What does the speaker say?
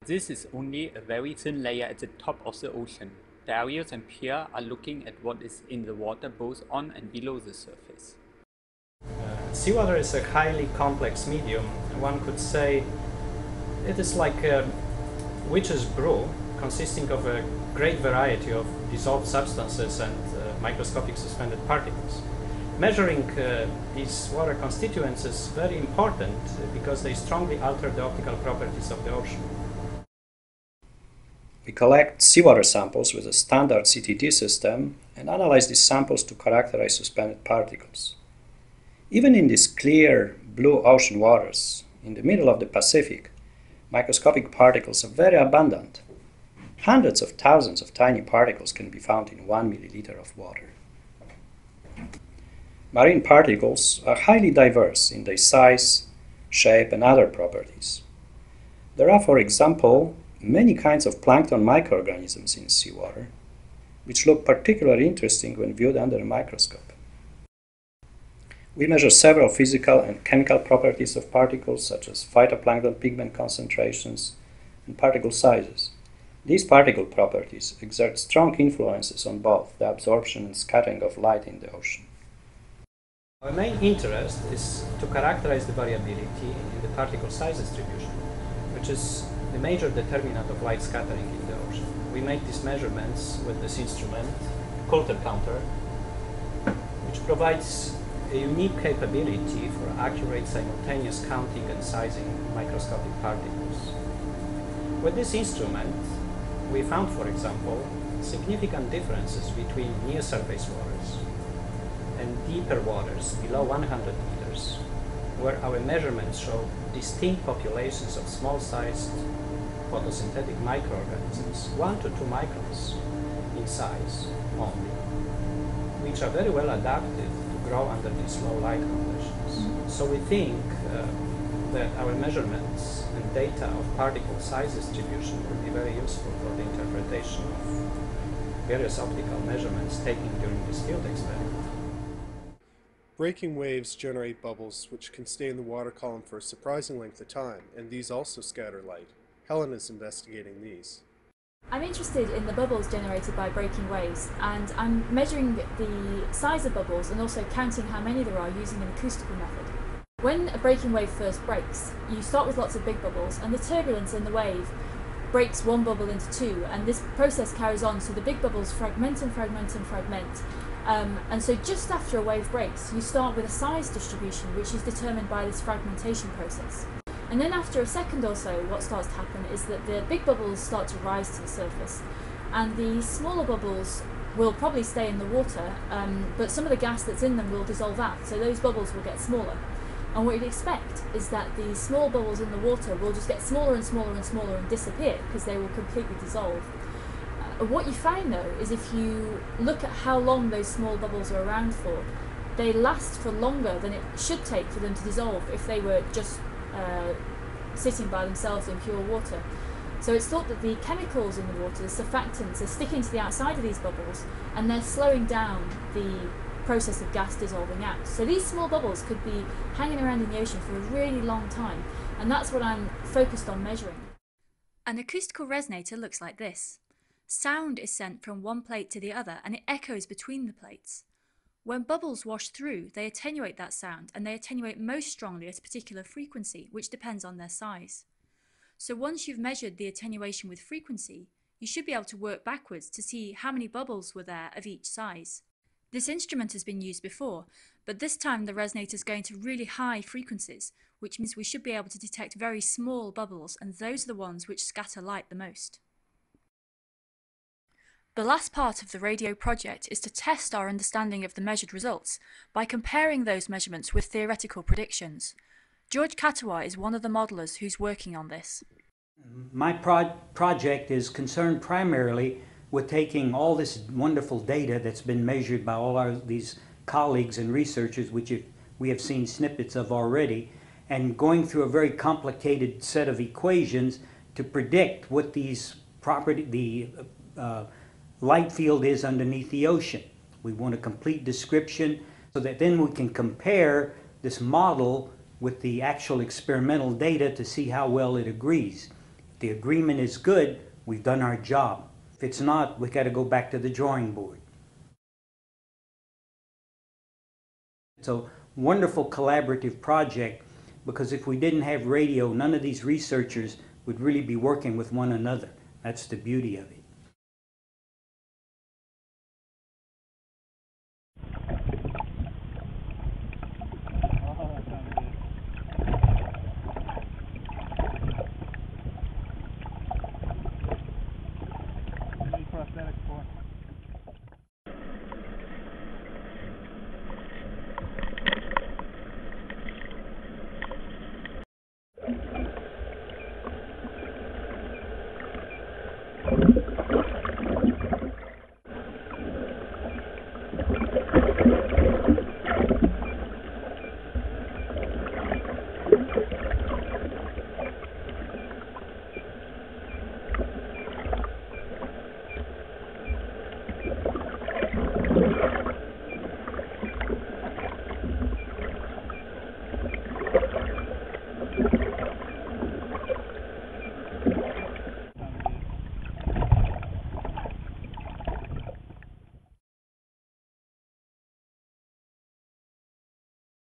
This is only a very thin layer at the top of the ocean. Darius and Pierre are looking at what is in the water both on and below the surface. Seawater is a highly complex medium. One could say it is like a witch's brew, consisting of a great variety of dissolved substances and microscopic suspended particles. Measuring these water constituents is very important because they strongly alter the optical properties of the ocean. We collect seawater samples with a standard CTD system and analyze these samples to characterize suspended particles. Even in these clear blue ocean waters, in the middle of the Pacific, microscopic particles are very abundant. Hundreds of thousands of tiny particles can be found in 1 milliliter of water. Marine particles are highly diverse in their size, shape, and other properties. There are, for example, many kinds of plankton microorganisms in seawater, which look particularly interesting when viewed under a microscope. We measure several physical and chemical properties of particles, such as phytoplankton pigment concentrations and particle sizes. These particle properties exert strong influences on both the absorption and scattering of light in the ocean. Our main interest is to characterize the variability in the particle size distribution, which is the major determinant of light scattering in the ocean. We make these measurements with this instrument, Coulter counter, which provides a unique capability for accurate simultaneous counting and sizing microscopic particles. With this instrument, we found, for example, significant differences between near-surface waters and deeper waters below 100 meters, where our measurements show distinct populations of small-sized photosynthetic microorganisms, 1 to 2 microns in size only, which are very well adapted to grow under these low light conditions. So we think that our measurements and data of particle size distribution will be very useful for the interpretation of various optical measurements taken during this field experiment. Breaking waves generate bubbles which can stay in the water column for a surprising length of time, and these also scatter light. Helen is investigating these. I'm interested in the bubbles generated by breaking waves, and I'm measuring the size of bubbles and also counting how many there are using an acoustical method. When a breaking wave first breaks, you start with lots of big bubbles, and the turbulence in the wave breaks one bubble into two, and this process carries on, so the big bubbles fragment and fragment and fragment. And so just after a wave breaks, you start with a size distribution which is determined by this fragmentation process. And then after a second or so, what starts to happen is that the big bubbles start to rise to the surface, and the smaller bubbles will probably stay in the water, but some of the gas that's in them will dissolve out, so those bubbles will get smaller. And what you'd expect is that the small bubbles in the water will just get smaller and smaller and smaller and disappear because they will completely dissolve. What you find though is if you look at how long those small bubbles are around for, they last for longer than it should take for them to dissolve if they were just sitting by themselves in pure water. So it's thought that the chemicals in the water, the surfactants, are sticking to the outside of these bubbles and they're slowing down the process of gas dissolving out. So these small bubbles could be hanging around in the ocean for a really long time, and that's what I'm focused on measuring. An acoustical resonator looks like this. Sound is sent from one plate to the other and it echoes between the plates. When bubbles wash through, they attenuate that sound, and they attenuate most strongly at a particular frequency, which depends on their size. So once you've measured the attenuation with frequency, you should be able to work backwards to see how many bubbles were there of each size. This instrument has been used before, but this time the resonator is going to really high frequencies, which means we should be able to detect very small bubbles, and those are the ones which scatter light the most. The last part of the RaDyO project is to test our understanding of the measured results by comparing those measurements with theoretical predictions. George Katawa is one of the modelers who's working on this. My project is concerned primarily with taking all this wonderful data that's been measured by all these colleagues and researchers, which we have seen snippets of already, and going through a very complicated set of equations to predict what these light field is underneath the ocean. We want a complete description so that then we can compare this model with the actual experimental data to see how well it agrees. At the agreement is good, we've done our job. If it's not, we got to go back to the drawing board. It's a wonderful collaborative project, because if we didn't have RaDyO, none of these researchers would really be working with one another. That's the beauty of it.